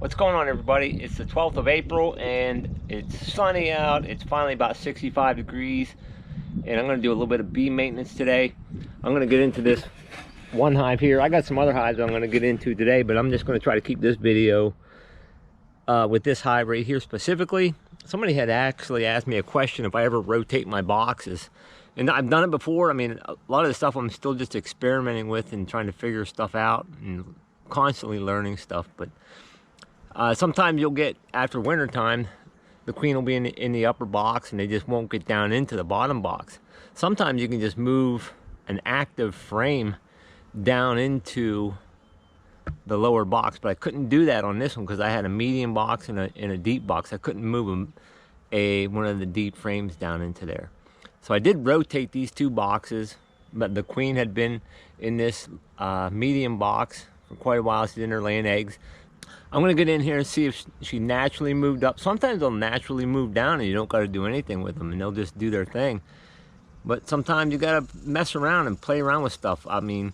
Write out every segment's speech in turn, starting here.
What's going on, everybody? It's the 12th of April and it's sunny out. It's finally about 65 degrees and I'm going to do a little bit of bee maintenance today. I'm going to get into this one hive here. I got some other hives I'm going to get into today, but I'm just going to try to keep this video with this hive right here specifically. Somebody had actually asked me a question if I ever rotate my boxes, and I've done it before. I mean, a lot of the stuff I'm still just experimenting with and trying to figure stuff out and constantly learning stuff, but sometimes you'll get, after winter time, the queen will be in the upper box and they just won't get down into the bottom box. Sometimes you can just move an active frame down into the lower box, but I couldn't do that on this one because I had a medium box and a deep box. I couldn't move one of the deep frames down into there. So I did rotate these two boxes, but the queen had been in this medium box for quite a while. She's in there laying eggs. I'm going to get in here and see if she naturally moved up. Sometimes they'll naturally move down and you don't got to do anything with them and they'll just do their thing. But sometimes you got to mess around and play around with stuff. I mean,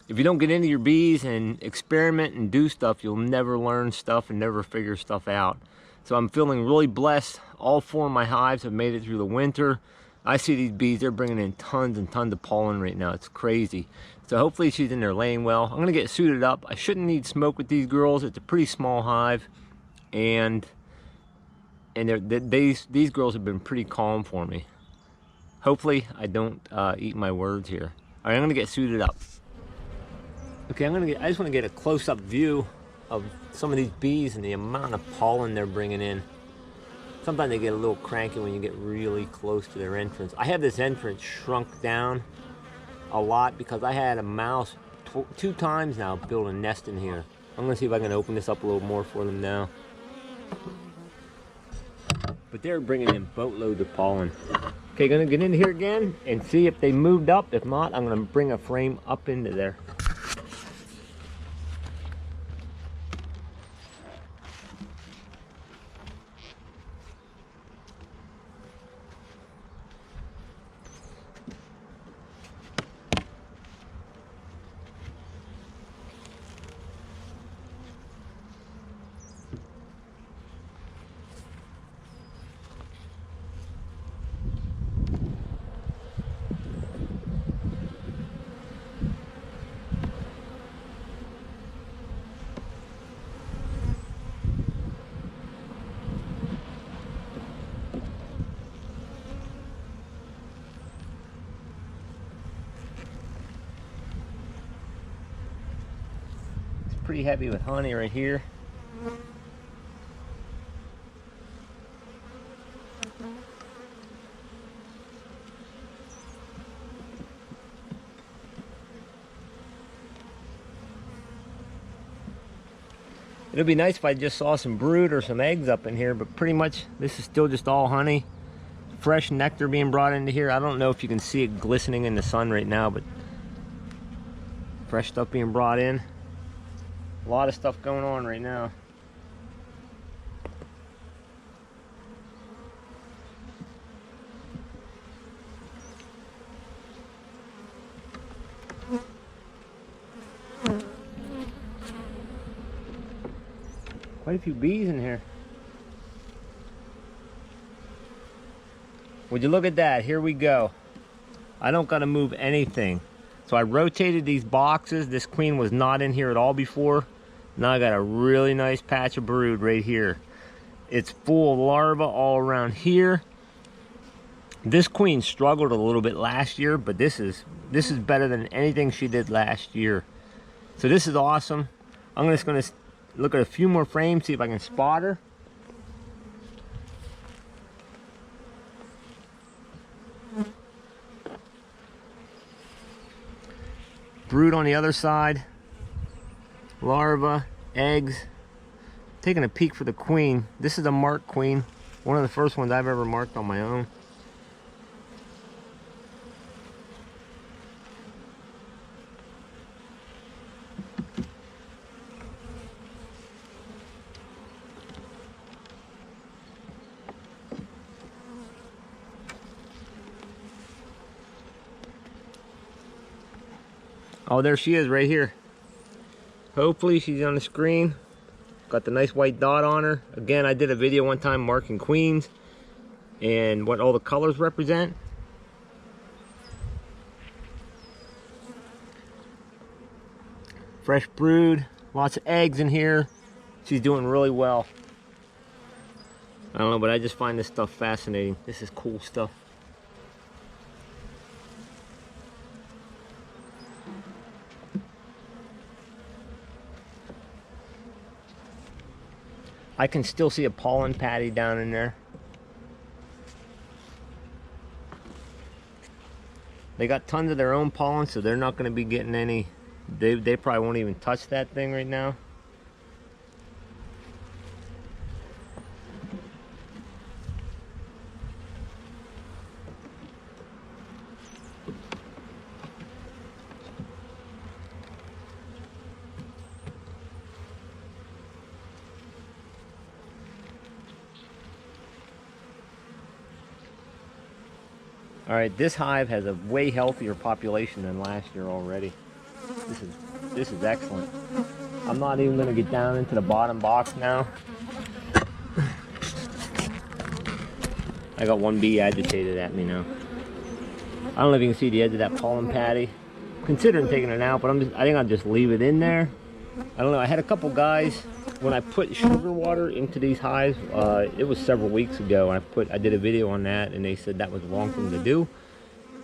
if you don't get into your bees and experiment and do stuff, you'll never learn stuff and never figure stuff out. So I'm feeling really blessed. All four of my hives have made it through the winter. I see these bees, they're bringing in tons and tons of pollen right now. It's crazy. So hopefully she's in there laying well. I'm gonna get suited up. I shouldn't need smoke with these girls. It's a pretty small hive. And these girls have been pretty calm for me. Hopefully I don't eat my words here. All right, I'm gonna get suited up. Okay, I just wanna get a close-up view of some of these bees and the amount of pollen they're bringing in. Sometimes they get a little cranky when you get really close to their entrance. I have this entrance shrunk down a lot because I had a mouse two times now build a nest in here. I'm gonna see if I can open this up a little more for them now. But they're bringing in boatloads of pollen. Okay, gonna get in here again and see if they moved up. If not, I'm gonna bring a frame up into there. Pretty heavy with honey right here. It'd be nice if I just saw some brood or some eggs up in here, but pretty much this is still just all honey. Fresh nectar being brought into here. I don't know if you can see it glistening in the sun right now, but fresh stuff being brought in. A lot of stuff going on right now. Quite a few bees in here. Would you look at that? Here we go. I don't gotta move anything. So I rotated these boxes. This queen was not in here at all before. Now I got a really nice patch of brood right here. It's full of larvae all around here. This queen struggled a little bit last year, but this is better than anything she did last year. So this is awesome. I'm just gonna look at a few more frames, see if I can spot her. Brood on the other side. Larvae, eggs. Taking a peek for the queen. This is a marked queen. One of the first ones I've ever marked on my own. Oh, there she is right here. Hopefully she's on the screen. Got the nice white dot on her. Again, I did a video one time marking queens and what all the colors represent. Fresh brood, lots of eggs in here. She's doing really well. I don't know, but I just find this stuff fascinating. This is cool stuff. I can still see a pollen patty down in there. They got tons of their own pollen, so they're not going to be getting any. They probably won't even touch that thing right now. All right, this hive has a way healthier population than last year already. This is excellent. I'm not even going to get down into the bottom box now. I got one bee agitated at me now. I don't know if you can see the edge of that pollen patty. Considering taking it out, but I think I'll just leave it in there. I don't know. I had a couple guys when I put sugar water into these hives. It was several weeks ago. I did a video on that, and they said that was the wrong thing to do.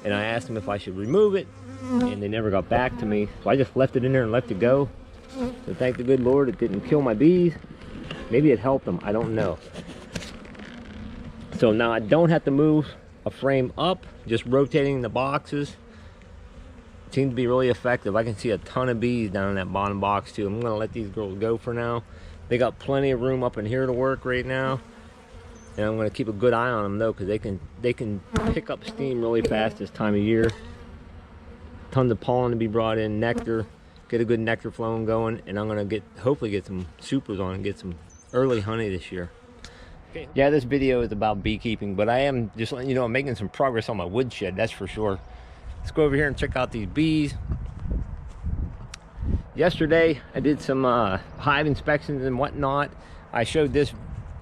And I asked them if I should remove it, and they never got back to me. So I just left it in there and let it go. So thank the good Lord it didn't kill my bees. Maybe it helped them. I don't know. So now I don't have to move a frame up. Just rotating the boxes seems to be really effective. I can see a ton of bees down in that bottom box too. I'm gonna let these girls go for now. They got plenty of room up in here to work right now, and I'm gonna keep a good eye on them though, because they can pick up steam really fast this time of year. Tons of pollen to be brought in, nectar, get a good nectar flowing going, and I'm gonna hopefully get some supers on and get some early honey this year. Okay. Yeah, this video is about beekeeping, but I am just letting you know I'm making some progress on my woodshed, that's for sure. Let's go over here and check out these bees. Yesterday I did some hive inspections and whatnot. I showed this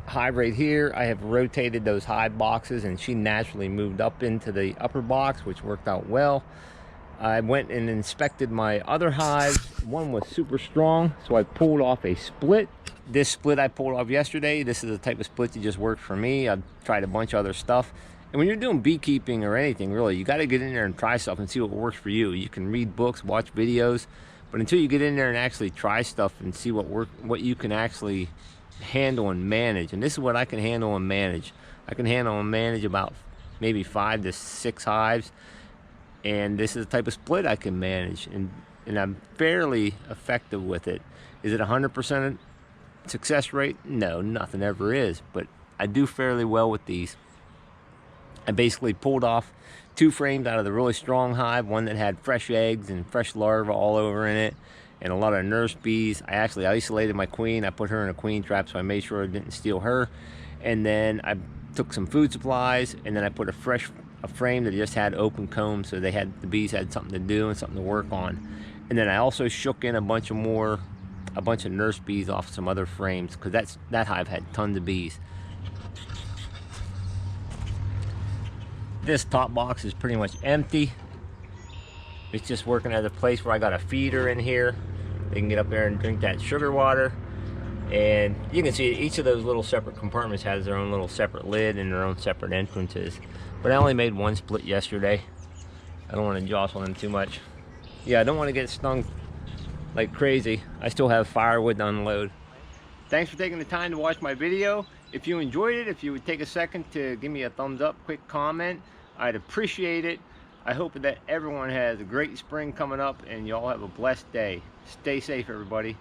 hive right here. I have rotated those hive boxes, and she naturally moved up into the upper box, which worked out well. I went and inspected my other hives. One was super strong, so I pulled off a split. This split I pulled off yesterday. This is the type of split that just worked for me. I've tried a bunch of other stuff. And when you're doing beekeeping or anything, really, you got to get in there and try stuff and see what works for you. You can read books, watch videos, but until you get in there and actually try stuff and see what you can actually handle and manage. And this is what I can handle and manage. I can handle and manage about maybe 5 to 6 hives. And this is the type of split I can manage. And I'm fairly effective with it. Is it 100% success rate? No, nothing ever is. But I do fairly well with these. I basically pulled off 2 frames out of the really strong hive, one that had fresh eggs and fresh larvae all over in it, and a lot of nurse bees. I actually isolated my queen. I put her in a queen trap, so I made sure I didn't steal her. And then I took some food supplies, and then I put a frame that just had open combs, so the bees had something to do and something to work on. And then I also shook in a bunch of nurse bees off some other frames, because that hive had tons of bees. This top box is pretty much empty. It's just working as a place where I got a feeder in here. They can get up there and drink that sugar water. And you can see each of those little separate compartments has their own little separate lid and their own separate entrances. But I only made 1 split yesterday. I don't want to jostle them too much. Yeah, I don't want to get stung like crazy. I still have firewood to unload. Thanks for taking the time to watch my video. If you enjoyed it, if you would take a second to give me a thumbs up, quick comment, I'd appreciate it. I hope that everyone has a great spring coming up and you all have a blessed day. Stay safe, everybody.